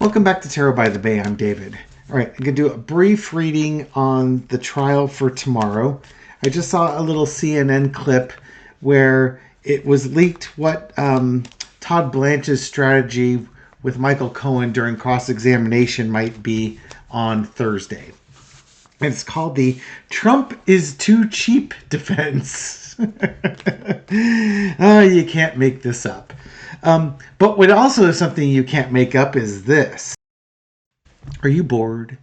Welcome back to Tarot by the Bay. I'm David. All right, I'm going to do a brief reading on the trial for tomorrow. I just saw a little CNN clip where it was leaked what Todd Blanche's strategy with Michael Cohen during cross-examination might be on Thursday. It's called the Trump is too cheap defense. Oh, you can't make this up. But what also is something you can't make up is this. Are you bored?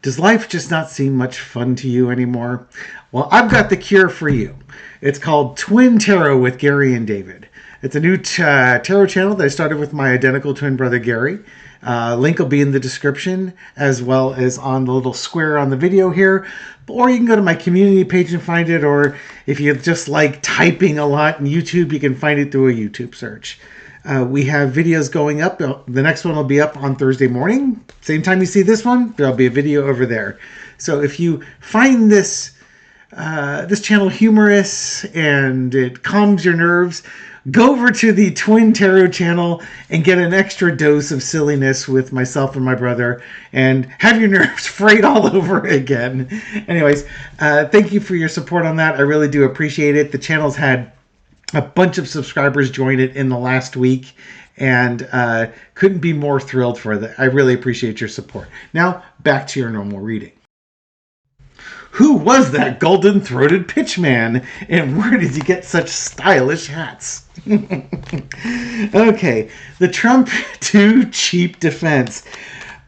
Does life just not seem much fun to you anymore? Well, I've got the cure for you. It's called Twin Tarot with Gary and David. It's a new tarot channel that I started with my identical twin brother, Gary. Link will be in the description as well as on the little square on the video here. Or you can go to my community page and find it. Or if you just like typing a lot in YouTube, you can find it through a YouTube search. We have videos going up. The next one will be up on Thursday morning. Same time you see this one, there'll be a video over there. So if you find this channel humorous and it calms your nerves, go over to the Twin Tarot channel and get an extra dose of silliness with myself and my brother and have your nerves frayed all over again. Anyways, thank you for your support on that. I really do appreciate it. The channel's had a bunch of subscribers join it in the last week, and couldn't be more thrilled for that. I really appreciate your support. Now, back to your normal reading. Who was that golden-throated pitchman, and where did he get such stylish hats? Okay, the Trump too cheap defense.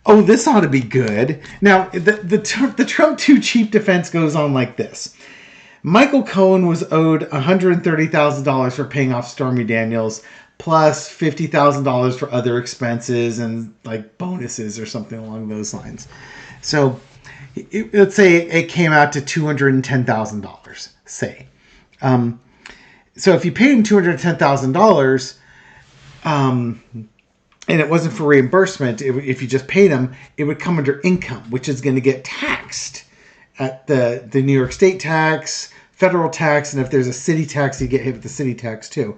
Oh, this ought to be good. Now, the Trump too cheap defense goes on like this. Michael Cohen was owed $130,000 for paying off Stormy Daniels, plus $50,000 for other expenses and like bonuses or something along those lines. So let's say it came out to $210,000, say. So if you paid him $210,000 and it wasn't for reimbursement, if you just paid him, it would come under income, which is going to get taxed at the New York state tax, federal tax, and if there's a city tax, you get hit with the city tax too.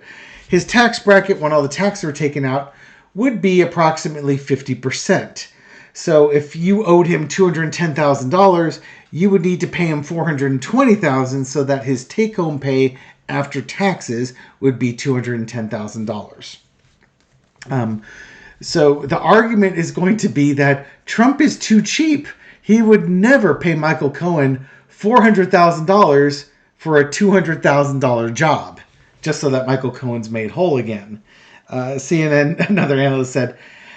His tax bracket, when all the taxes are taken out, would be approximately 50%. So if you owed him $210,000, you would need to pay him $420,000 so that his take-home pay after taxes would be $210,000. So the argument is going to be that Trump is too cheap. He would never pay Michael Cohen $400,000 for a $200,000 job, just so that Michael Cohen's made whole again. CNN, another analyst said,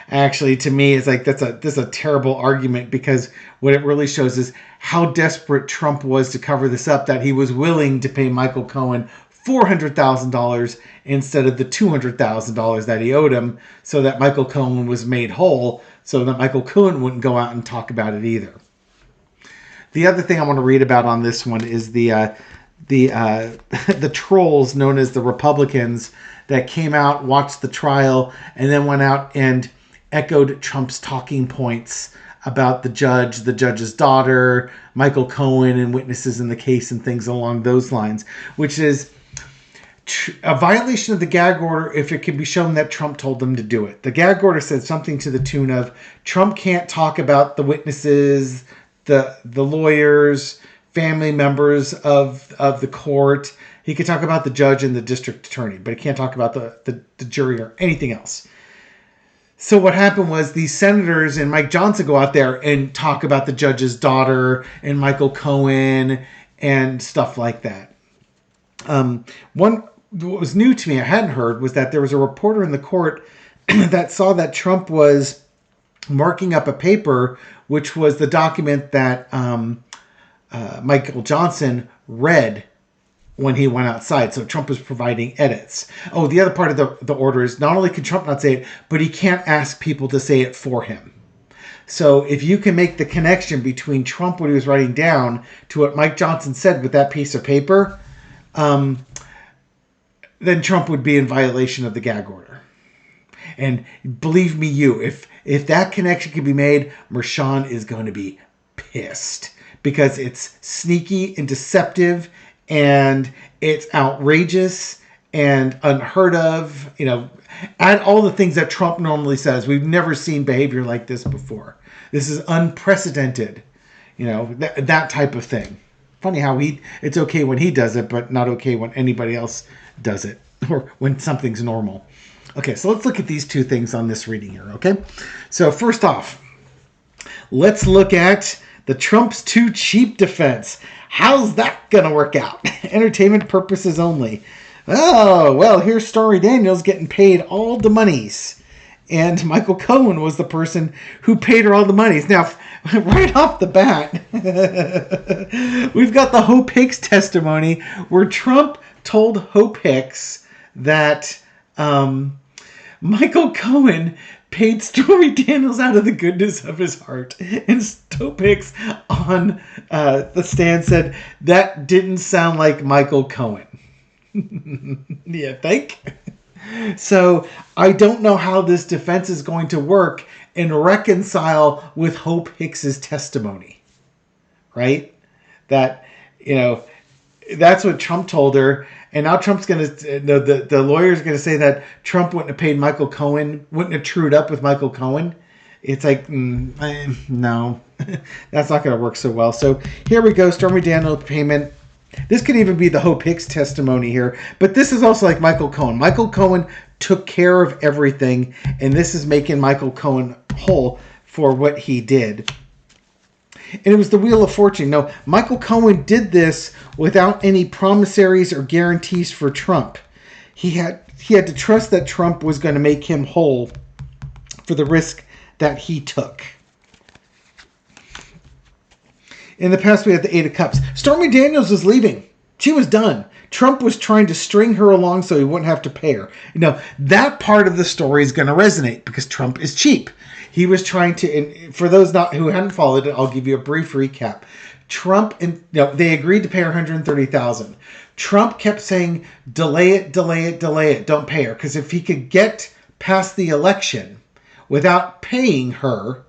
actually, to me, it's like that's a terrible argument, because what it really shows is how desperate Trump was to cover this up, that he was willing to pay Michael Cohen $400,000 instead of the $200,000 that he owed him, so that Michael Cohen was made whole, so that Michael Cohen wouldn't go out and talk about it either. The other thing I want to read about on this one is the trolls known as the Republicans that came out, watched the trial, and then went out and echoed Trump's talking points about the judge's daughter, Michael Cohen, and witnesses in the case and things along those lines, which is a violation of the gag order if it can be shown that Trump told them to do it. The gag order said something to the tune of, Trump can't talk about the witnesses, the lawyers, family members of the court. He could talk about the judge and the district attorney, but he can't talk about the jury or anything else. So what happened was these senators and Mike Johnson go out there and talk about the judge's daughter and Michael Cohen and stuff like that. What was new to me, I hadn't heard, was that there was a reporter in the court that saw that Trump was marking up a paper, which was the document that Michael Johnson read when he went outside. So Trump was providing edits. Oh, the other part of the order is not only can Trump not say it, but he can't ask people to say it for him. So if you can make the connection between Trump, what he was writing down, to what Mike Johnson said with that piece of paper, then Trump would be in violation of the gag order. And believe me, if that connection can be made, Mershon is going to be pissed, because it's sneaky and deceptive, and it's outrageous, and unheard of. Add all the things that Trump normally says. We've never seen behavior like this before. This is unprecedented. That type of thing. Funny how it's okay when he does it, but not okay when anybody else does it, or when something's normal. Okay, so let's look at these two things on this reading here, okay? So first off, let's look at the Trump's too cheap defense. How's that going to work out? Entertainment purposes only. Oh, well, here's Stormy Daniels getting paid all the monies. And Michael Cohen was the person who paid her all the monies. Now, right off the bat, we've got the Hope Hicks testimony where Trump told Hope Hicks that Michael Cohen paid Stormy Daniels out of the goodness of his heart. And Hope Hicks on the stand said, that didn't sound like Michael Cohen. You think? So I don't know how this defense is going to work and reconcile with Hope Hicks's testimony, right? That, that's what Trump told her. And now Trump's going to, the lawyer's going to say that Trump wouldn't have paid Michael Cohen, wouldn't have trued up with Michael Cohen. It's like, no, that's not going to work so well. So here we go, Stormy Daniels payment. This could even be the Hope Hicks testimony here. But this is also like Michael Cohen. Michael Cohen took care of everything. And this is making Michael Cohen whole for what he did. And it was the Wheel of Fortune. No, Michael Cohen did this without any promissories or guarantees for Trump. He had to trust that Trump was going to make him whole for the risk that he took. In the past, we had the Eight of Cups. Stormy Daniels was leaving. She was done. Trump was trying to string her along so he wouldn't have to pay her. That part of the story is going to resonate because Trump is cheap. He was trying to, and for those who hadn't followed it, I'll give you a brief recap. Trump, they agreed to pay her $130,000. Trump kept saying, delay it, don't pay her. Because if he could get past the election without paying her,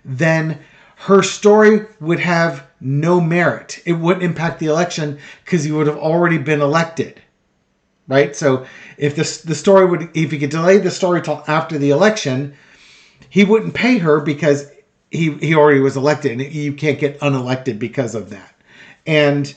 then her story would have no merit. It wouldn't impact the election because he would have already been elected, right? So if the story if he could delay the story till after the election, he wouldn't pay her because he already was elected, and you can't get unelected because of that. And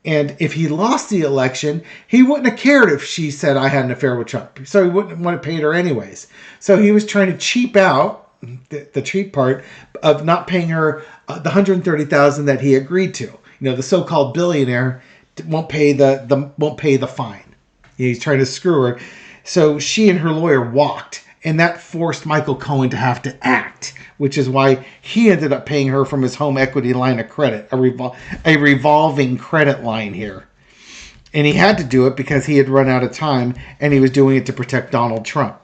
if he lost the election, he wouldn't have cared if she said I had an affair with Trump. So he wouldn't want to pay her anyways. So he was trying to cheap out the cheap part of not paying her the $130,000 that he agreed to. The so-called billionaire won't pay the fine. He's trying to screw her. So she and her lawyer walked, and that forced Michael Cohen to have to act, which is why he ended up paying her from his home equity line of credit, a revolving credit line here. And he had to do it because he had run out of time, and he was doing it to protect Donald Trump.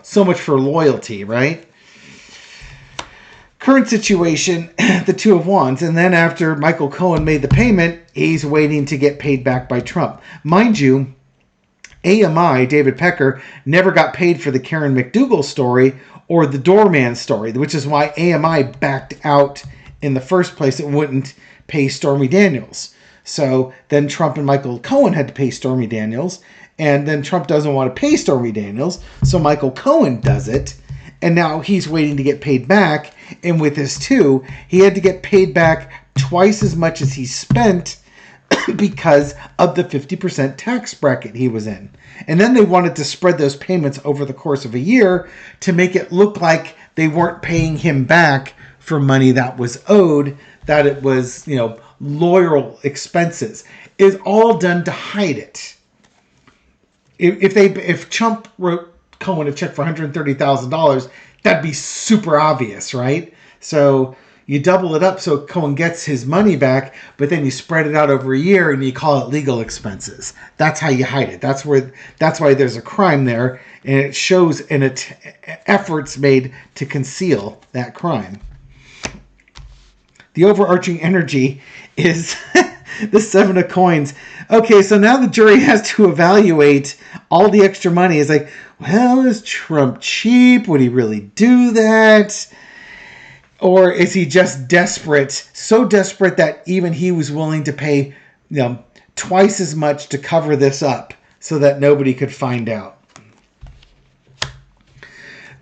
So much for loyalty, right? Current situation, the Two of Wands. And then after Michael Cohen made the payment, he's waiting to get paid back by Trump. Mind you, AMI, David Pecker, never got paid for the Karen McDougal story or the doorman story, which is why AMI backed out in the first place. It wouldn't pay Stormy Daniels. So then Trump and Michael Cohen had to pay Stormy Daniels. And then Trump doesn't want to pay Stormy Daniels. So Michael Cohen does it. And now he's waiting to get paid back. And with this too, he had to get paid back twice as much as he spent because of the 50% tax bracket he was in. And then they wanted to spread those payments over the course of a year to make it look like they weren't paying him back for money that was owed, that it was, loyal expenses. It's all done to hide it. If Trump wrote Cohen a check for $130,000, that'd be super obvious, right? So you double it up so Cohen gets his money back, but then you spread it out over a year and you call it legal expenses. That's how you hide it. That's why there's a crime there, and it shows efforts made to conceal that crime. The overarching energy is the Seven of Coins. Okay, so now the jury has to evaluate all the extra money. It's like, well, is Trump cheap? Would he really do that? Or is he just desperate, so desperate that even he was willing to pay, twice as much to cover this up so that nobody could find out.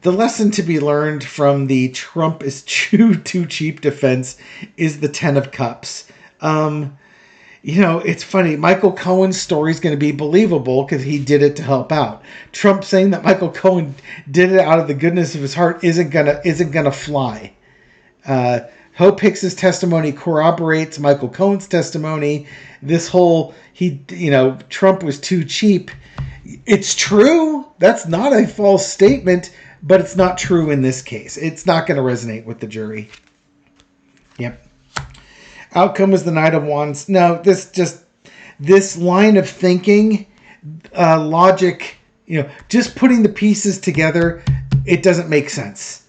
The lesson to be learned from the Trump is too cheap defense is the 10 of Cups. It's funny. Michael Cohen's story is going to be believable because he did it to help out. Trump saying that Michael Cohen did it out of the goodness of his heart isn't gonna fly. Hope Hicks's testimony corroborates Michael Cohen's testimony. This whole Trump was too cheap. It's true. That's not a false statement, but it's not true in this case. It's not going to resonate with the jury. Yep. Outcome was the Knight of Wands. No, this line of thinking, logic, just putting the pieces together, it doesn't make sense.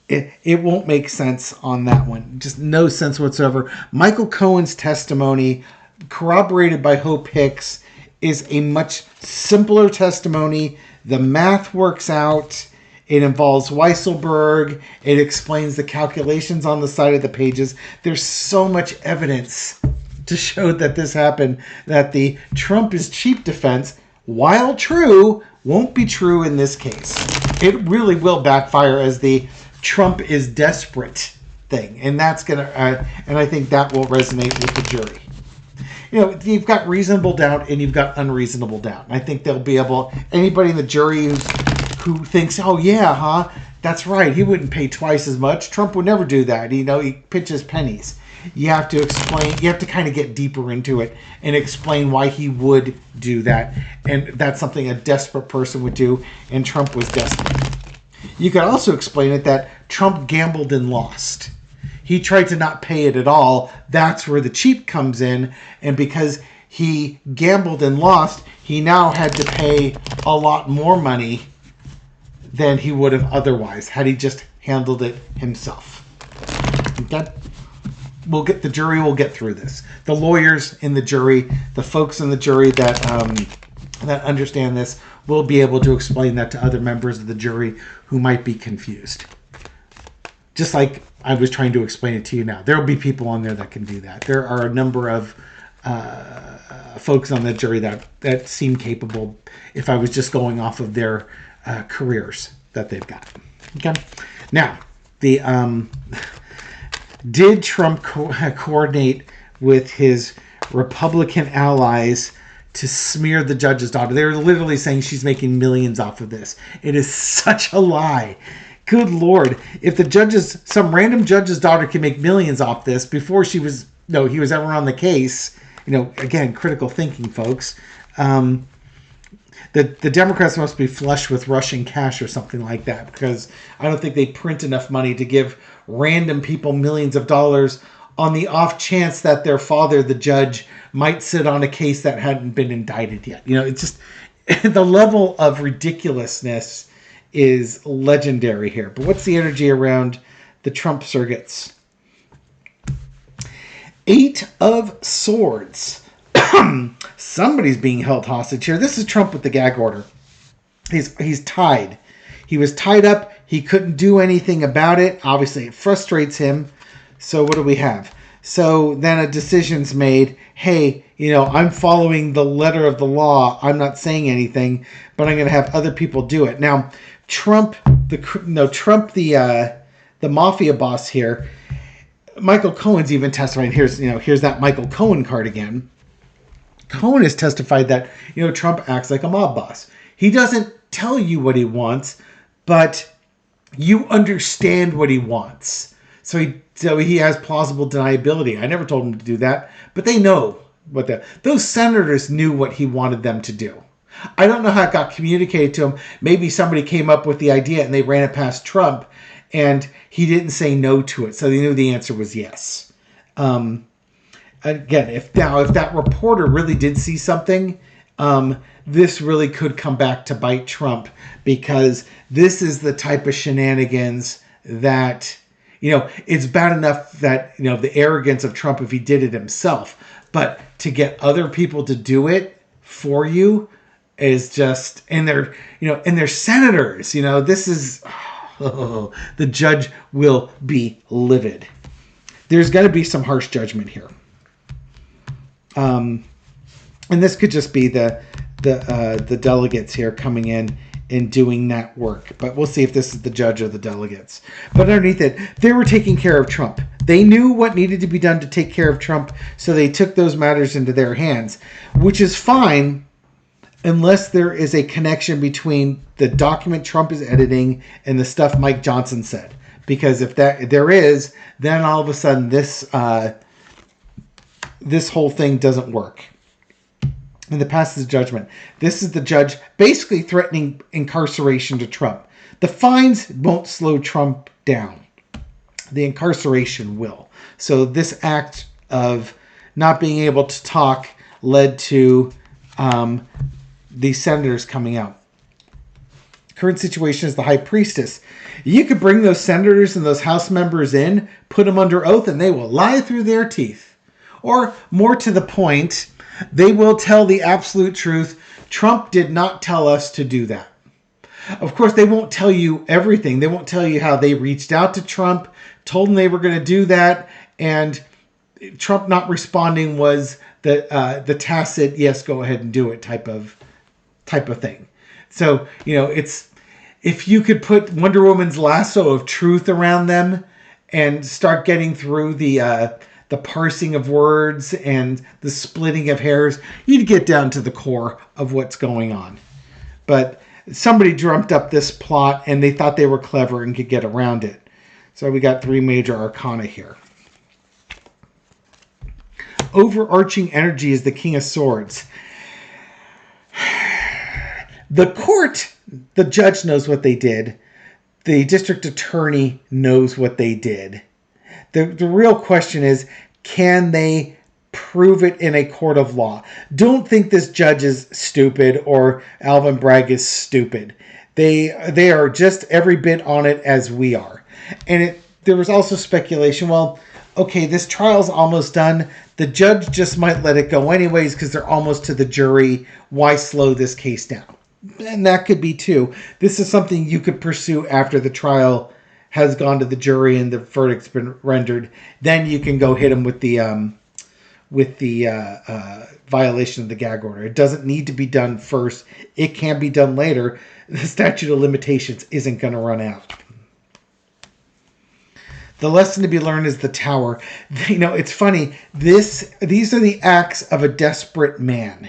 It won't make sense on that one. Just no sense whatsoever. Michael Cohen's testimony, corroborated by Hope Hicks, is a much simpler testimony. The math works out. It involves Weisselberg. It explains the calculations on the side of the pages. There's so much evidence to show that this happened, that the Trump is cheap defense, while true, won't be true in this case. It really will backfire as the Trump is desperate thing. And that's going to, and I think that will resonate with the jury. You've got reasonable doubt and you've got unreasonable doubt. I think they'll be able, anybody in the jury who thinks, oh yeah, that's right, he wouldn't pay twice as much. Trump would never do that. He pitches pennies. You have to explain, you have to kind of get deeper into it and explain why he would do that. And that's something a desperate person would do, and Trump was desperate. You could also explain it that Trump gambled and lost. He tried to not pay it at all. That's where the cheap comes in. And because he gambled and lost, he now had to pay a lot more money than he would have otherwise had he just handled it himself. Okay? The jury will get through this. The lawyers in the jury, the folks in the jury that understand this, will be able to explain that to other members of the jury who might be confused. Just like I was trying to explain it to you now. There will be people on there that can do that. There are a number of folks on the jury that seem capable if I was just going off of their careers that they've got. Okay. Now, did Trump coordinate with his Republican allies to smear the judge's daughter? They were literally saying she's making millions off of this. It is such a lie. Good Lord. If some random judge's daughter can make millions off this before he was ever on the case, again, critical thinking, folks. The Democrats must be flush with Russian cash or something like that, because I don't think they print enough money to give random people millions of dollars on the off chance that their father, the judge, might sit on a case that hadn't been indicted yet. It's just the level of ridiculousness is legendary here. But what's the energy around the Trump surrogates? 8 of Swords. Somebody's being held hostage here. This is Trump with the gag order. He's tied. He was tied up. He couldn't do anything about it. Obviously, it frustrates him. So what do we have? So then a decision's made. Hey, I'm following the letter of the law. I'm not saying anything, but I'm going to have other people do it. Now, Trump, the mafia boss here. Michael Cohen's even testified. Here's that Michael Cohen card again. Cohen has testified that, Trump acts like a mob boss. He doesn't tell you what he wants, but you understand what he wants. So he has plausible deniability. I never told him to do that, but they know those senators knew what he wanted them to do. I don't know how it got communicated to him. Maybe somebody came up with the idea and they ran it past Trump and he didn't say no to it. So they knew the answer was yes. Again, if that reporter really did see something, this really could come back to bite Trump, because this is the type of shenanigans that, it's bad enough that, the arrogance of Trump if he did it himself, but to get other people to do it for you is just, and they're senators, this is, the judge will be livid. There's got to be some harsh judgment here. And this could just be the the delegates here coming in and doing that work. But we'll see if this is the judge or the delegates. But underneath it, they were taking care of Trump. They knew what needed to be done to take care of Trump, so they took those matters into their hands, which is fine unless there is a connection between the document Trump is editing and the stuff Mike Johnson said. Because if there is, then all of a sudden this whole thing doesn't work. And the passage of judgment. This is the judge basically threatening incarceration to Trump. The fines won't slow Trump down. The incarceration will. So this act of not being able to talk led to these senators coming out. Current situation is the high priestess. You could bring those senators and those House members in, put them under oath, and they will lie through their teeth. Or, more to the point, they will tell the absolute truth. Trump did not tell us to do that. Of course, they won't tell you everything. They won't tell you how they reached out to Trump, told him they were going to do that, and Trump not responding was the tacit, yes, go ahead and do it type of thing. So, it's, if you could put Wonder Woman's lasso of truth around them and start getting through the parsing of words and the splitting of hairs, you'd get down to the core of what's going on. But somebody dreamt up this plot and they thought they were clever and could get around it. So we got 3 major arcana here. Overarching energy is the King of Swords. The court, the judge knows what they did. The district attorney knows what they did. The real question is, can they prove it in a court of law? Don't think this judge is stupid or Alvin Bragg is stupid. They are just every bit on it as we are. And there was also speculation, well, okay, this trial's almost done. The judge just might let it go anyways because they're almost to the jury. Why slow this case down? And that could be too. This is something you could pursue after the trial has gone to the jury and the verdict's been rendered. Then you can go hit them with the violation of the gag order. It doesn't need to be done first. It can be done later. The statute of limitations isn't going to run out. The lesson to be learned is the tower. It's funny. These are the acts of a desperate man.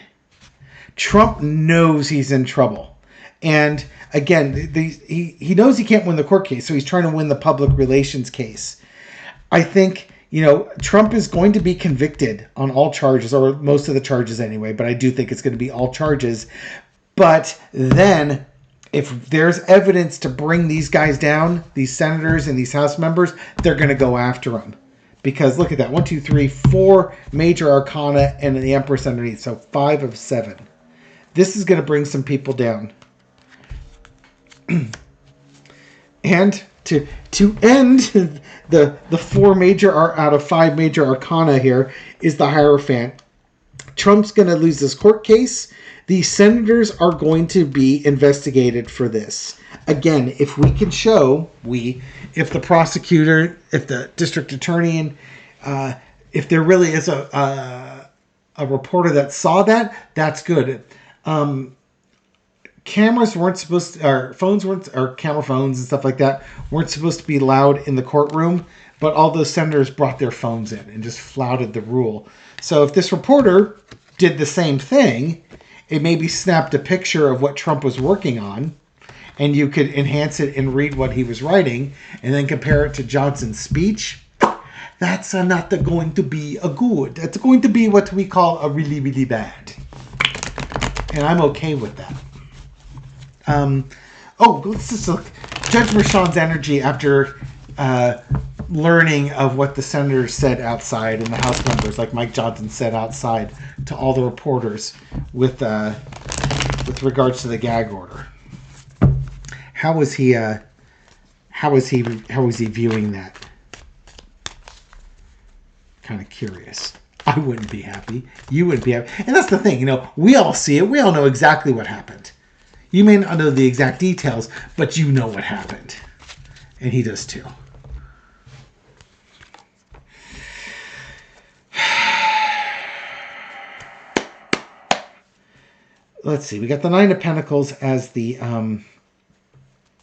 Trump knows he's in trouble. And again, he knows he can't win the court case, so he's trying to win the public relations case. I think, Trump is going to be convicted on all charges, or most of the charges anyway, but I do think it's going to be all charges. But then, if there's evidence to bring these guys down, these senators and these House members, they're going to go after them. Because look at that, 1, 2, 3, 4 major arcana and the Empress underneath, so 5 of 7. This is going to bring some people down. And to end the 4 major out of 5 major arcana here is the Hierophant. Trump's going to lose this court case. The senators are going to be investigated for this. Again, if we can show, if the prosecutor, if the district attorney, and if there really is a reporter that saw that, that's good. Cameras weren't supposed to, or phones weren't, or camera phones and stuff like that weren't supposed to be loud in the courtroom, but all those senators brought their phones in and just flouted the rule. So if this reporter did the same thing, it maybe snapped a picture of what Trump was working on, and you could enhance it and read what he was writing, and then compare it to Johnson's speech. That's not going to be a good. That's going to be what we call a really, really bad. And I'm okay with that. Let's just look. Judge Merchan's energy after learning of what the senators said outside and the House members, like Mike Johnson said outside to all the reporters with regards to the gag order. How was he viewing that? Kind of curious. I wouldn't be happy. You wouldn't be happy. And that's the thing, we all see it. We all know exactly what happened. You may not know the exact details, but you know what happened. And he does too. let's see. We got the Nine of Pentacles as the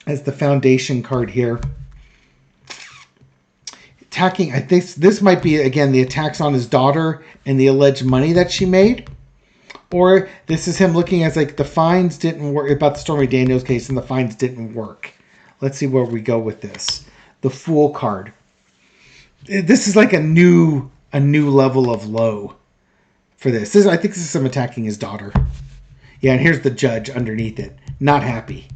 foundation card here. Attacking, I think this might be, again, the attacks on his daughter and the alleged money that she made. Or this is him looking as like the fines didn't work, about the Stormy Daniels case, and the fines didn't work. Let's see where we go with this. The Fool card. This is like a new level of low for this. I think this is him attacking his daughter. Yeah, and here's the judge underneath it. Not happy.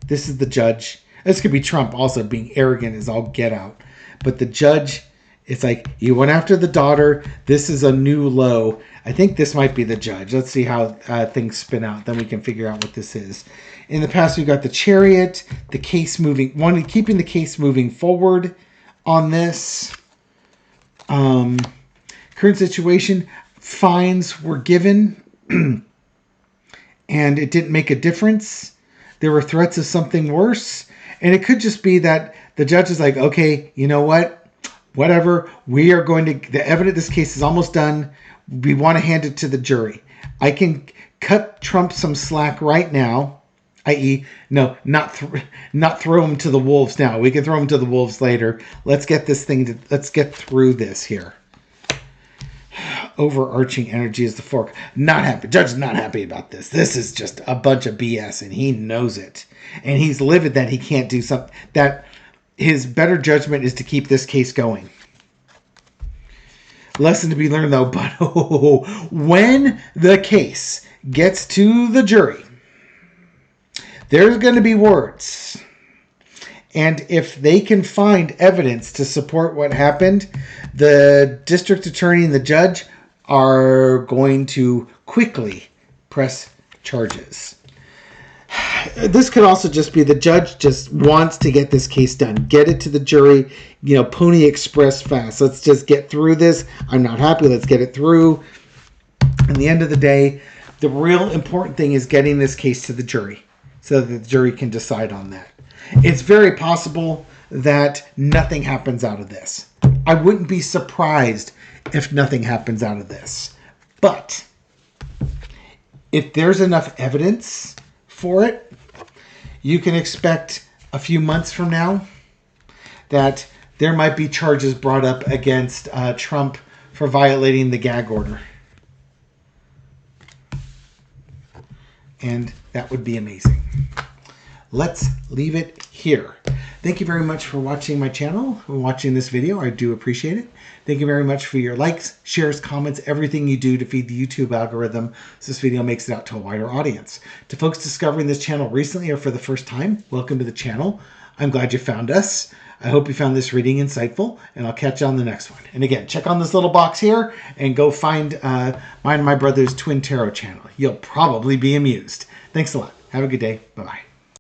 This is the judge. This could be Trump also being arrogant as all get out. But the judge, it's like, you went after the daughter. This is a new low. I think this might be the judge. Let's see how things spin out. Then we can figure out what this is. In the past, we've got the Chariot, the case moving, keeping the case moving forward on this. Current situation, fines were given and it didn't make a difference. There were threats of something worse. And it could just be that the judge is like, okay, you know what? Whatever. We are going to, the evidence, this case is almost done. We want to hand it to the jury. I can cut Trump some slack right now, i.e., no, not throw him to the wolves now. We can throw him to the wolves later. Let's get this thing, let's get through this here. Overarching energy is the fork. Not happy. Judge is not happy about this. This is just a bunch of BS, and he knows it. And he's livid that he can't do something, that his better judgment is to keep this case going. Lesson to be learned, though, but when the case gets to the jury, there's going to be words. And if they can find evidence to support what happened, the district attorney and the judge are going to quickly press charges. This could also just be the judge just wants to get this case done. Get it to the jury, Pony Express fast. Let's just get through this. I'm not happy. Let's get it through. At the end of the day, the real important thing is getting this case to the jury so that the jury can decide on that. It's very possible that nothing happens out of this. I wouldn't be surprised if nothing happens out of this. But if there's enough evidence for it, you can expect a few months from now that there might be charges brought up against Trump for violating the gag order. And that would be amazing. Let's leave it here. Thank you very much for watching my channel and watching this video. I do appreciate it. Thank you very much for your likes, shares, comments, everything you do to feed the YouTube algorithm so this video makes it out to a wider audience. To folks discovering this channel recently or for the first time, welcome to the channel. I'm glad you found us. I hope you found this reading insightful, and I'll catch you on the next one. And again, check on this little box here and go find mine and my brother's Twin Tarot channel. You'll probably be amused. Thanks a lot. Have a good day. Bye-bye.